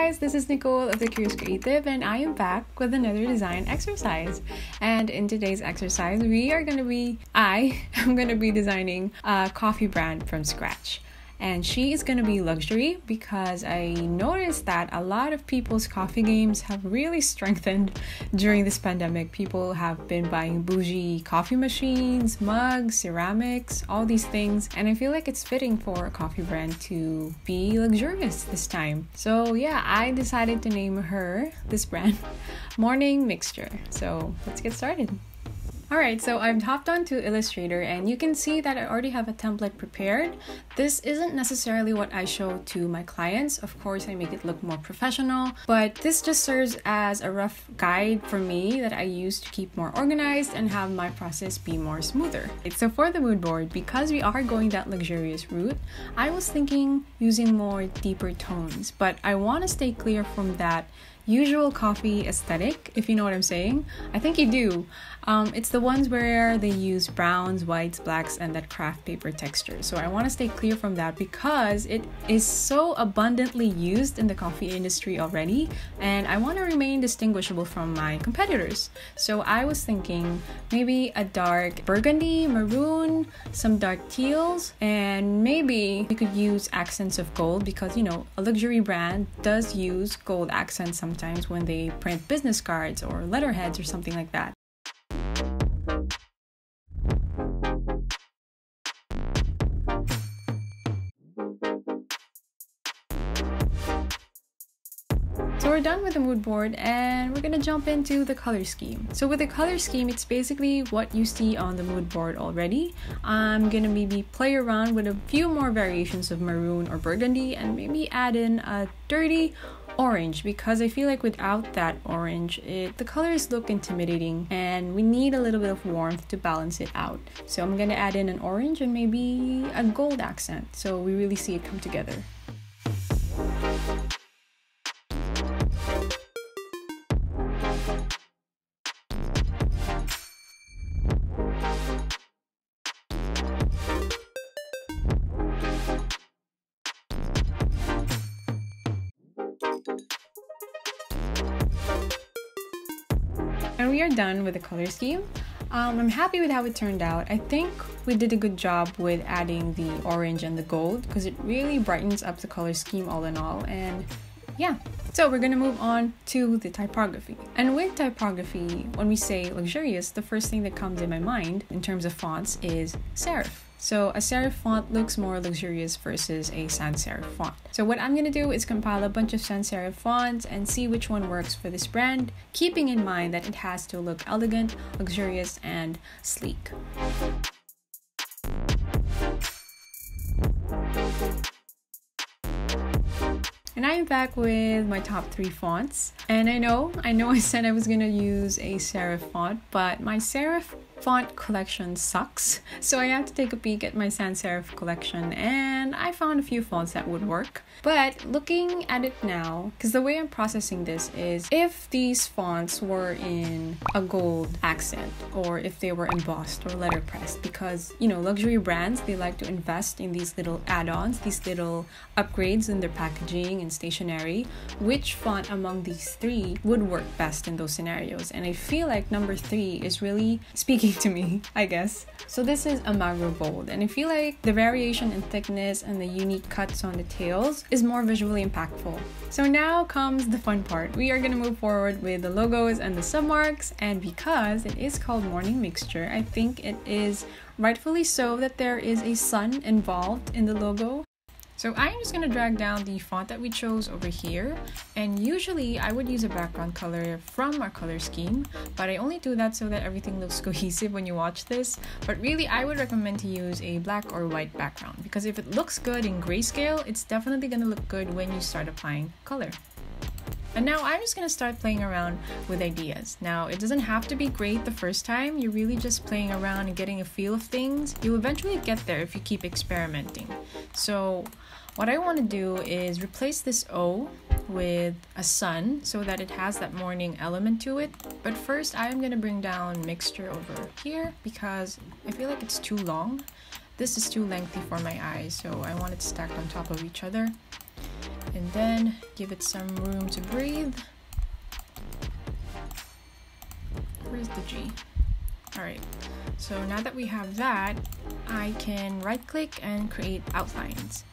guys, this is Nicole of The Curious Creative, and I am back with another design exercise. And in today's exercise, I am gonna be designing a coffee brand from scratch. And she is going to be luxury because I noticed that a lot of people's coffee games have really strengthened during this pandemic. People have been buying bougie coffee machines, mugs, ceramics, all these things. And I feel like it's fitting for a coffee brand to be luxurious this time. So yeah, I decided to name this brand, Morning Mixture. So let's get started. Alright, so I've hopped onto Illustrator and you can see that I already have a template prepared. This isn't necessarily what I show to my clients. Of course, I make it look more professional, but this just serves as a rough guide for me that I use to keep more organized and have my process be more smoother. So for the mood board, because we are going that luxurious route, I was thinking using more deeper tones, but I want to stay clear from that usual coffee aesthetic, if you know what I'm saying. I think you do. It's the ones where they use browns, whites, blacks, and that craft paper texture. So I want to stay clear from that because it is so abundantly used in the coffee industry already, and I want to remain distinguishable from my competitors. So I was thinking maybe a dark burgundy, maroon, some dark teals, and maybe we could use accents of gold because, you know, a luxury brand does use gold accents sometimes when they print business cards or letterheads or something like that. So we're done with the mood board and we're gonna jump into the color scheme. So with the color scheme, it's basically what you see on the mood board already. I'm gonna maybe play around with a few more variations of maroon or burgundy and maybe add in a dirty orange because I feel like without that orange, the colors look intimidating and we need a little bit of warmth to balance it out. So I'm gonna add in an orange and maybe a gold accent so we really see it come together. And we are done with the color scheme. I'm happy with how it turned out. I think we did a good job with adding the orange and the gold because it really brightens up the color scheme all in all. And yeah, so we're gonna move on to the typography. And with typography, when we say luxurious, the first thing that comes in my mind in terms of fonts is serif. So a serif font looks more luxurious versus a sans serif font. So what I'm gonna do is compile a bunch of sans serif fonts and see which one works for this brand, keeping in mind that it has to look elegant, luxurious, and sleek. And I'm back with my top 3 fonts. And I know I said I was gonna use a serif font, but my serif font collection sucks. So I have to take a peek at my sans serif collection and I found a few fonts that would work. But looking at it now, because the way I'm processing this is if these fonts were in a gold accent or if they were embossed or letterpressed, because, you know, luxury brands, they like to invest in these little add-ons, these little upgrades in their packaging and stationery. Which font among these 3 would work best in those scenarios? And I feel like number 3 is really speaking to me, I guess. So this is a Magro Bold, and I feel like the variation in thickness and the unique cuts on the tails is more visually impactful. So now comes the fun part. We are gonna move forward with the logos and the submarks, and because it is called Morning Mixture, I think it is rightfully so that there is a sun involved in the logo. So I'm just going to drag down the font that we chose over here, and usually I would use a background color from our color scheme, but I only do that so that everything looks cohesive when you watch this. But really I would recommend to use a black or white background because if it looks good in grayscale, it's definitely going to look good when you start applying color. And now I'm just going to start playing around with ideas. Now, it doesn't have to be great the first time. You're really just playing around and getting a feel of things. You'll eventually get there if you keep experimenting. So what I want to do is replace this O with a sun so that it has that morning element to it. But first, I'm going to bring down mixture over here because I feel like it's too long. This is too lengthy for my eyes, so I want it stacked on top of each other. and then give it some room to breathe. Where's the G? Alright, so now that we have that, I can right click and create outlines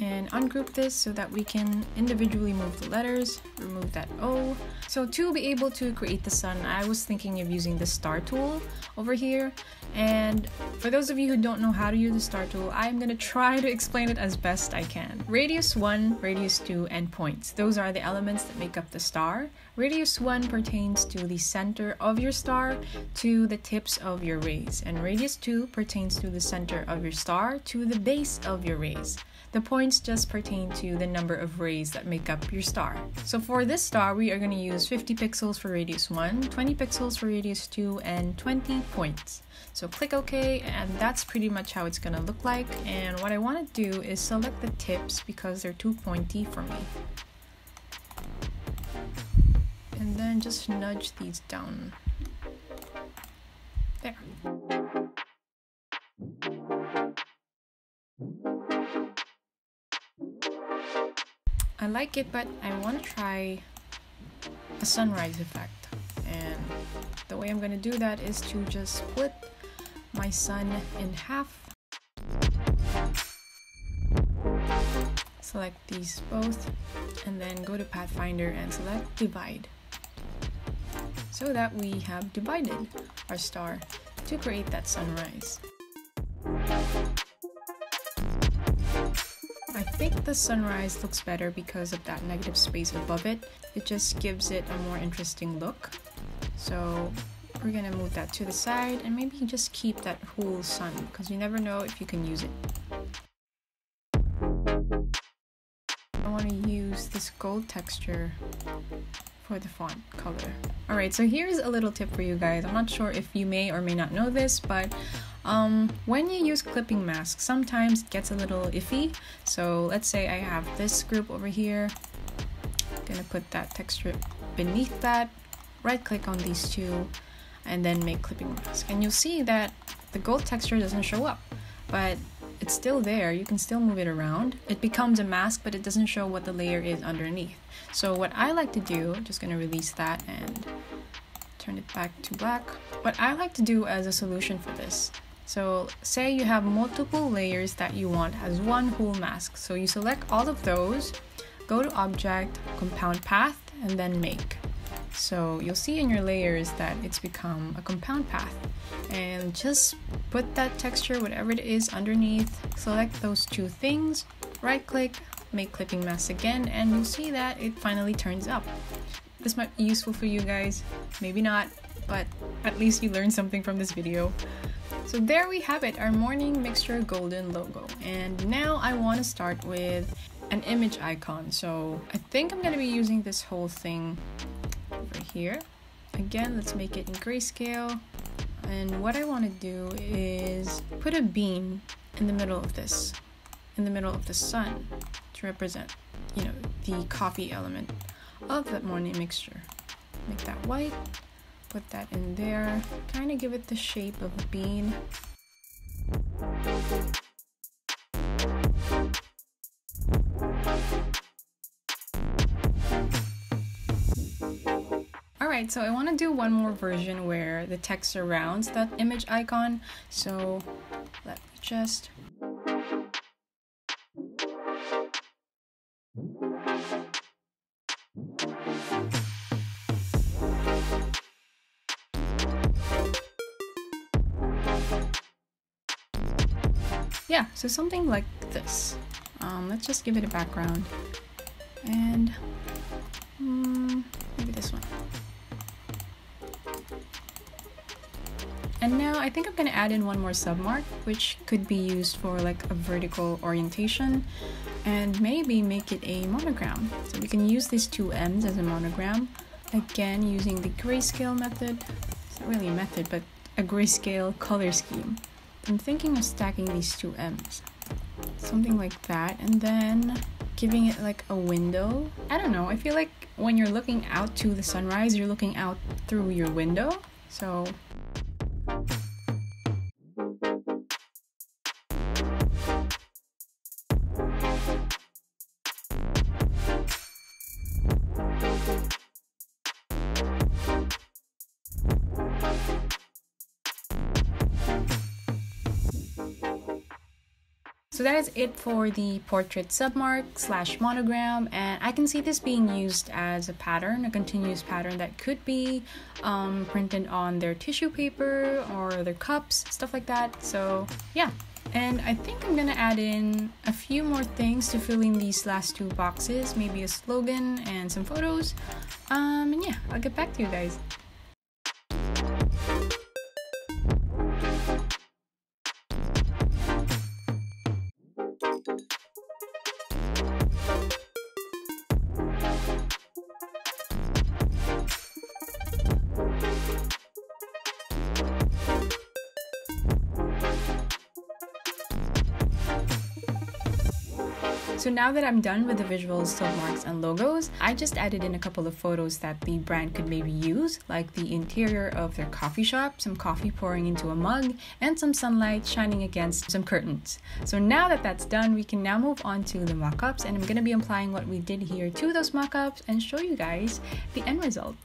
and ungroup this so that we can individually move the letters, remove that O. So to be able to create the sun, I was thinking of using the star tool over here. And for those of you who don't know how to use the star tool, I'm gonna try to explain it as best I can. Radius 1, radius 2, and points. Those are the elements that make up the star. Radius 1 pertains to the center of your star to the tips of your rays. And radius 2 pertains to the center of your star to the base of your rays. The points just pertain to the number of rays that make up your star. So for this star, we are going to use 50 pixels for radius 1, 20 pixels for radius 2, and 20 points. So click OK, and that's pretty much how it's going to look like. And what I want to do is select the tips because they're too pointy for me. And then just nudge these down. There. I like it, but I want to try a sunrise effect. And the way I'm going to do that is to just split my sun in half. Select these both, and then go to Pathfinder and select Divide. So that we have divided our star to create that sunrise. I think the sunrise looks better because of that negative space above it. It just gives it a more interesting look. So we're gonna move that to the side and maybe just keep that whole sun because you never know if you can use it. I want to use this gold texture for the font color. Alright, so here's a little tip for you guys. I'm not sure if you may or may not know this, but when you use clipping masks, sometimes it gets a little iffy. So let's say I have this group over here. I'm gonna put that texture beneath that, right click on these two, and then make clipping mask. And you'll see that the gold texture doesn't show up, but it's still there. You can still move it around. It becomes a mask, but it doesn't show what the layer is underneath. So what I like to do, I'm just gonna release that and turn it back to black. What I like to do as a solution for this, so say you have multiple layers that you want as one whole mask. So you select all of those, go to Object, Compound Path, and then Make. So you'll see in your layers that it's become a compound path. And just put that texture, whatever it is, underneath, select those two things, right click, make clipping mask again, and you'll see that it finally turns up. This might be useful for you guys, maybe not, but at least you learned something from this video. So there we have it, our morning mixture golden logo. And now I want to start with an image icon. So I think I'm going to be using this whole thing over here. Again, let's make it in grayscale. And what I want to do is put a bean in the middle of this, in the middle of the sun, to represent, you know, the coffee element of that morning mixture. Make that white. Put that in there, kind of give it the shape of a bean. Alright, so I want to do one more version where the text surrounds that image icon. So let me just... yeah, so something like this. Let's just give it a background. And maybe this one. And now I think I'm going to add in one more submark, which could be used for like a vertical orientation, and maybe make it a monogram. So we can use these two M's as a monogram, again using the grayscale method. It's not really a method, but a grayscale color scheme. I'm thinking of stacking these two M's, something like that, and then giving it like a window. I don't know, I feel like when you're looking out to the sunrise, you're looking out through your window. So So that is it for the portrait submark / monogram, and I can see this being used as a pattern, a continuous pattern that could be printed on their tissue paper or their cups, stuff like that. So yeah, and I think I'm gonna add in a few more things to fill in these last 2 boxes, maybe a slogan and some photos. And yeah, I'll get back to you guys. So now that I'm done with the visuals, submarks, and logos, I just added in a couple of photos that the brand could maybe use, like the interior of their coffee shop, some coffee pouring into a mug, and some sunlight shining against some curtains. So now that that's done, we can now move on to the mock-ups, and I'm going to be applying what we did here to those mock-ups and show you guys the end result.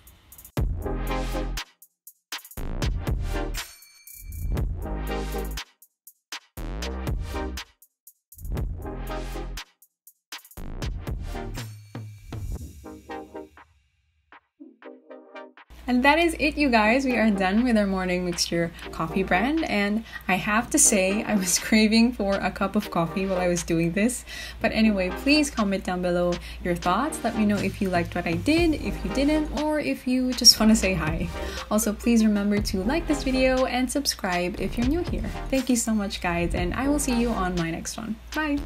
And that is it, you guys. We are done with our morning mixture coffee brand, and I have to say I was craving for a cup of coffee while I was doing this. But anyway, please comment down below your thoughts. Let me know if you liked what I did, if you didn't, or if you just want to say hi. Also, please remember to like this video and subscribe if you're new here. Thank you so much, guys, and I will see you on my next one. Bye!